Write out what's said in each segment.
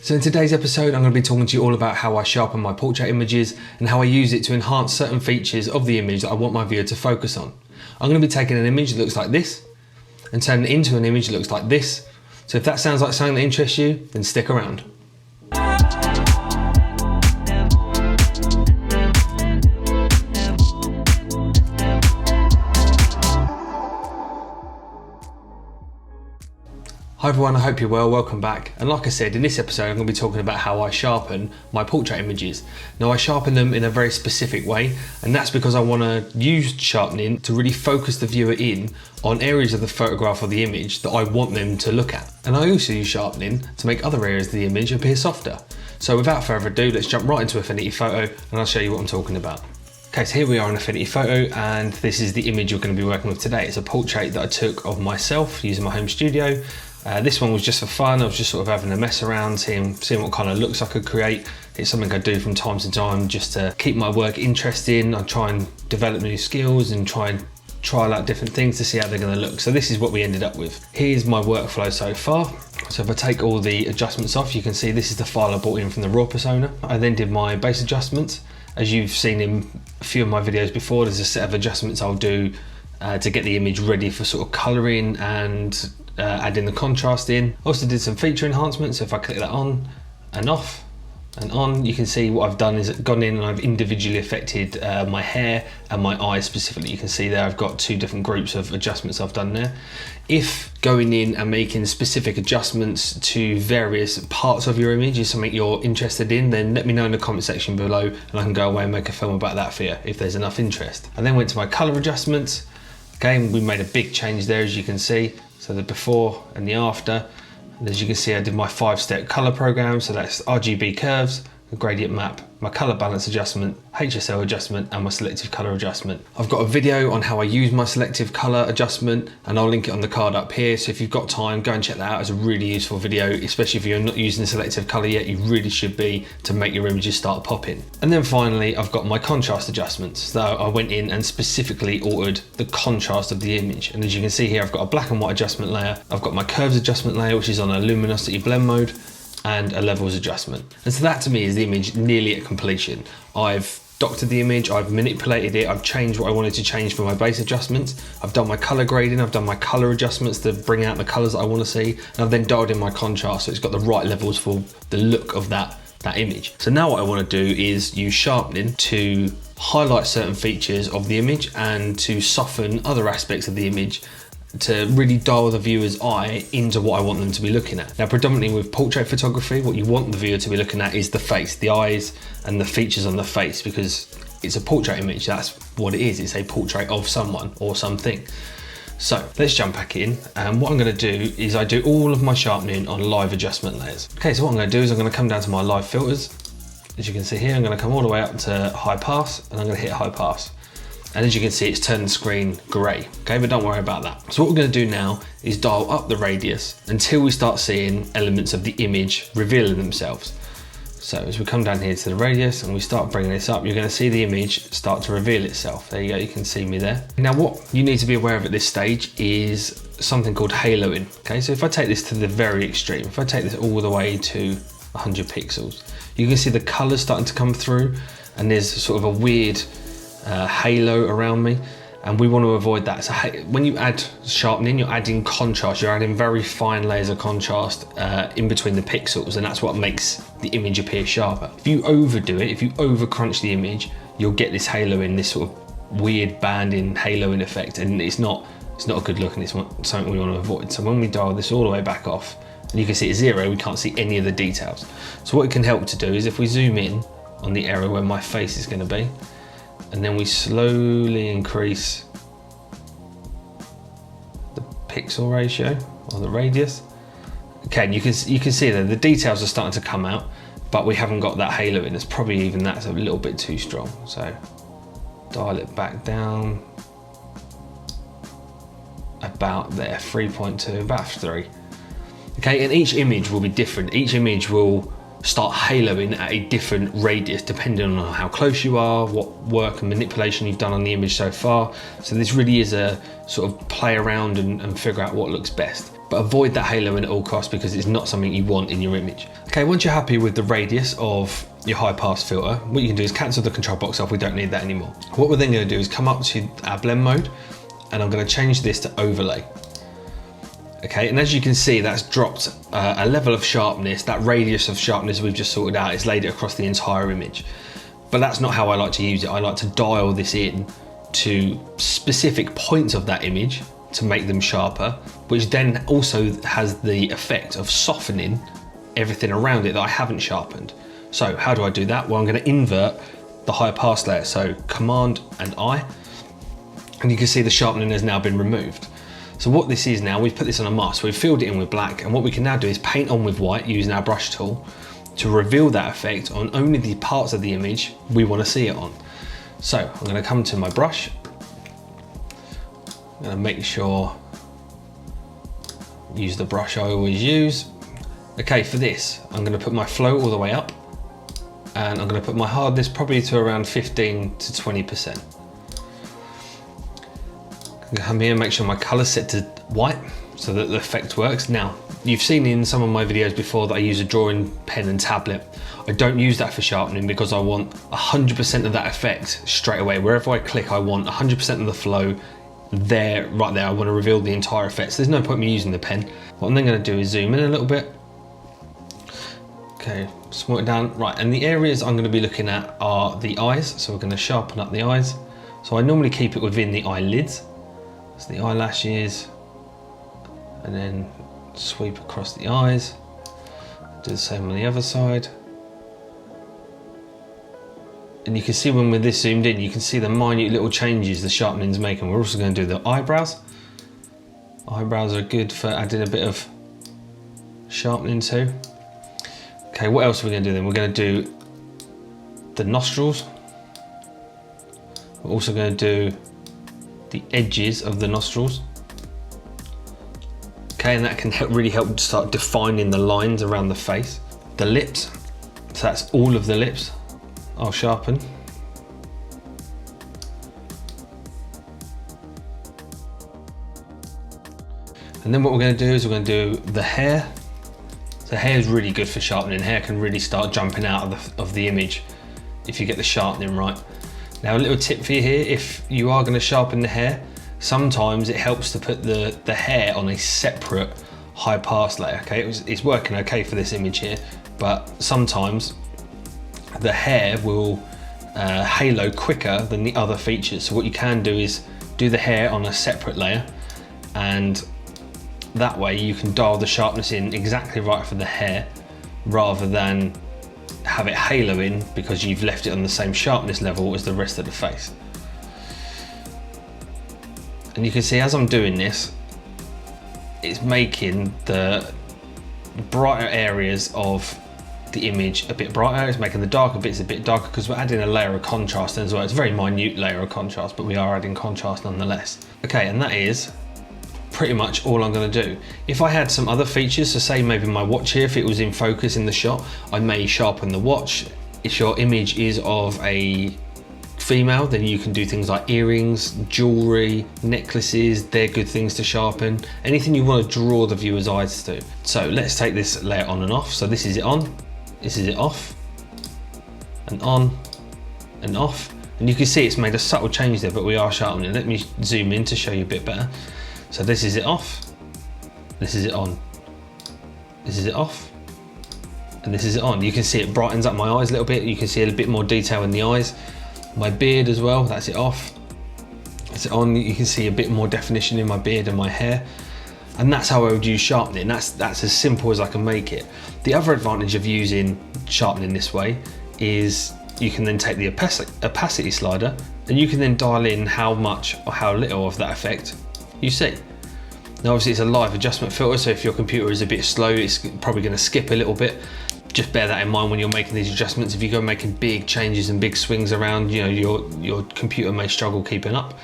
So in today's episode, I'm going to be talking to you all about how I sharpen my portrait images and how I use it to enhance certain features of the image that I want my viewer to focus on. I'm going to be taking an image that looks like this and turning it into an image that looks like this. So if that sounds like something that interests you, then stick around. Hi everyone, I hope you're well, welcome back. And like I said, in this episode I'm going to be talking about how I sharpen my portrait images. Now I sharpen them in a very specific way, and that's because I want to use sharpening to really focus the viewer in on areas of the photograph or the image that I want them to look at. And I also use sharpening to make other areas of the image appear softer. So without further ado, let's jump right into Affinity Photo and I'll show you what I'm talking about. Okay, so here we are in Affinity Photo, and this is the image you're going to be working with today. It's a portrait that I took of myself using my home studio. This one was just for fun. I was just sort of having a mess around, seeing what kind of looks I could create. It's something I do from time to time just to keep my work interesting. I try and develop new skills and try out different things to see how they're going to look. So this is what we ended up with. Here's my workflow so far. So if I take all the adjustments off, you can see this is the file I brought in from the raw persona. I then did my base adjustments. As you've seen in a few of my videos before, there's a set of adjustments I'll do to get the image ready for sort of colouring and adding the contrast in. Also did some feature enhancements. So if I click that on and off and on, you can see what I've done is gone in and I've individually affected my hair and my eyes specifically. You can see there I've got two different groups of adjustments I've done there. If going in and making specific adjustments to various parts of your image is something you're interested in, then let me know in the comment section below and I can go away and make a film about that for you if there's enough interest. I then went to my colour adjustments. Again, we made a big change there, as you can see. So the before and the after. And as you can see, I did my 5-step color program. So that's RGB curves, the gradient map, my color balance adjustment, HSL adjustment, and my selective color adjustment. I've got a video on how I use my selective color adjustment, and I'll link it on the card up here. So if you've got time, go and check that out. It's a really useful video, especially if you're not using selective color yet. You really should be, to make your images start popping. And then finally, I've got my contrast adjustments. So I went in and specifically altered the contrast of the image. And as you can see here, I've got a black and white adjustment layer. I've got my curves adjustment layer, which is on a luminosity blend mode, and a levels adjustment. And so that to me is the image nearly at completion. I've doctored the image, I've manipulated it, I've changed what I wanted to change for my base adjustments, I've done my color grading, I've done my color adjustments to bring out the colors that I want to see, and I've then dialed in my contrast so it's got the right levels for the look of that image. So now what I want to do is use sharpening to highlight certain features of the image and to soften other aspects of the image, to really dial the viewer's eye into what I want them to be looking at. Now, predominantly with portrait photography, what you want the viewer to be looking at is the face, the eyes and the features on the face, because it's a portrait image. That's what it is. It's a portrait of someone or something. So let's jump back in, and what I'm going to do is I do all of my sharpening on live adjustment layers. Okay, so what I'm going to do is I'm going to come down to my live filters. As you can see here, I'm going to come all the way up to high pass, and I'm going to hit high pass. And as you can see, it's turned the screen grey, okay, but don't worry about that. So what we're going to do now is dial up the radius until we start seeing elements of the image revealing themselves. So as we come down here to the radius and we start bringing this up, you're going to see the image start to reveal itself. There you go, you can see me there. Now what you need to be aware of at this stage is something called haloing. Okay, so if I take this to the very extreme, if I take this all the way to 100 pixels, you can see the colours starting to come through, and there's sort of a weird halo around me, and we want to avoid that. So when you add sharpening, you're adding contrast, you're adding very fine layers of contrast in between the pixels, and that's what makes the image appear sharper. If you overdo it, if you over crunch the image, you'll get this halo in, this sort of weird banding haloing effect, and it's not a good look, and it's something we want to avoid. So when we dial this all the way back off, and you can see it's 0, we can't see any of the details. So what it can help to do is if we zoom in on the area where my face is going to be, and then we slowly increase the pixel ratio or the radius. Okay, and you can see that the details are starting to come out, but we haven't got that halo in. It's probably even that's a little bit too strong. So dial it back down about there, 3.2, about 3. Okay, and each image will be different. Each image will start haloing at a different radius depending on how close you are, what work and manipulation you've done on the image so far. So this really is a sort of play around and figure out what looks best. but avoid that haloing at all costs because it's not something you want in your image. Okay, once you're happy with the radius of your high pass filter, what you can do is cancel the control box off. We don't need that anymore. What we're then going to do is come up to our blend mode, and I'm going to change this to overlay. Okay, and as you can see, that's dropped a level of sharpness. That radius of sharpness we've just sorted out, it's laid it across the entire image. But that's not how I like to use it. I like to dial this in to specific points of that image to make them sharper, which then also has the effect of softening everything around it that I haven't sharpened. So how do I do that? Well, I'm going to invert the high pass layer. So Command and I, and you can see the sharpening has now been removed. So what this is now, we've put this on a mask, we've filled it in with black, and what we can now do is paint on with white using our brush tool to reveal that effect on only the parts of the image we want to see it on. So I'm going to come to my brush. I'm going to make sure use the brush I always use. Okay, for this, I'm going to put my flow all the way up, and I'm going to put my hardness probably to around 15 to 20%. I'm going to come here and make sure my color's set to white so that the effect works. Now, you've seen in some of my videos before that I use a drawing pen and tablet. I don't use that for sharpening because I want 100% of that effect straight away. Wherever I click, I want 100% of the flow there, right there. I want to reveal the entire effect. So there's no point me using the pen. What I'm then going to do is zoom in a little bit. Okay, small it down. Right, and the areas I'm going to be looking at are the eyes. So we're going to sharpen up the eyes. So I normally keep it within the eyelids. So the eyelashes, and then sweep across the eyes. Do the same on the other side. And you can see when with this zoomed in, you can see the minute little changes the sharpening's making. We're also going to do the eyebrows. Eyebrows are good for adding a bit of sharpening too. Okay, what else are we going to do then? We're going to do the nostrils. We're also going to do the edges of the nostrils. Okay, and that can really help start defining the lines around the face. The lips, so that's all of the lips, I'll sharpen. And then what we're going to do is we're going to do the hair. So hair is really good for sharpening. Hair can really start jumping out of the image if you get the sharpening right. Now a little tip for you here, if you are going to sharpen the hair, sometimes it helps to put the hair on a separate high pass layer. Okay, it's working okay for this image here, but sometimes the hair will halo quicker than the other features. So what you can do is do the hair on a separate layer, and that way you can dial the sharpness in exactly right for the hair rather than have it halo in because you've left it on the same sharpness level as the rest of the face. And you can see as I'm doing this, it's making the brighter areas of the image a bit brighter. It's making the darker bits a bit darker because we're adding a layer of contrast as well. It's a very minute layer of contrast, but we are adding contrast nonetheless. Okay, and that is pretty much all I'm going to do. If I had some other features, so say maybe my watch here, if it was in focus in the shot, I may sharpen the watch. If your image is of a female, then you can do things like earrings, jewelry, necklaces. They're good things to sharpen. Anything you want to draw the viewer's eyes to. So let's take this layer on and off. So this is it on, this is it off, and on, and off. And you can see it's made a subtle change there, but we are sharpening. Let me zoom in to show you a bit better. So this is it off, this is it on, this is it off, and this is it on. You can see it brightens up my eyes a little bit. You can see a bit more detail in the eyes. My beard as well, that's it off. That's it on. You can see a bit more definition in my beard and my hair. And that's how I would use sharpening. That's as simple as I can make it. The other advantage of using sharpening this way is you can then take the opacity slider and you can then dial in how much or how little of that effect you see. Now obviously it's a live adjustment filter, so if your computer is a bit slow, it's probably going to skip a little bit. Just bear that in mind when you're making these adjustments. If you go making big changes and big swings around, you know, your computer may struggle keeping up.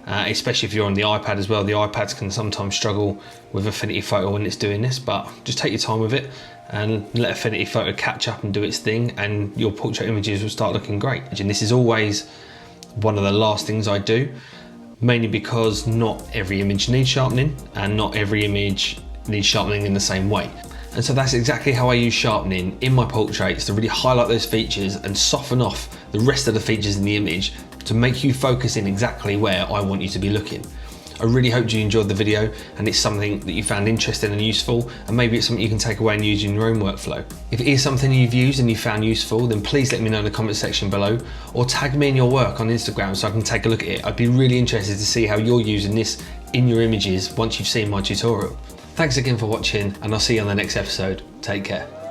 Especially if you're on the iPad as well. The iPads can sometimes struggle with Affinity Photo when it's doing this, but just take your time with it and let Affinity Photo catch up and do its thing, and your portrait images will start looking great. And this is always one of the last things I do, mainly because not every image needs sharpening and not every image needs sharpening in the same way. And so that's exactly how I use sharpening in my portraits, to really highlight those features and soften off the rest of the features in the image to make you focus in exactly where I want you to be looking. I really hope you enjoyed the video and it's something that you found interesting and useful, and maybe it's something you can take away and use in your own workflow. If it is something you've used and you found useful, then please let me know in the comment section below, or tag me in your work on Instagram so I can take a look at it. I'd be really interested to see how you're using this in your images once you've seen my tutorial. Thanks again for watching, and I'll see you on the next episode. Take care.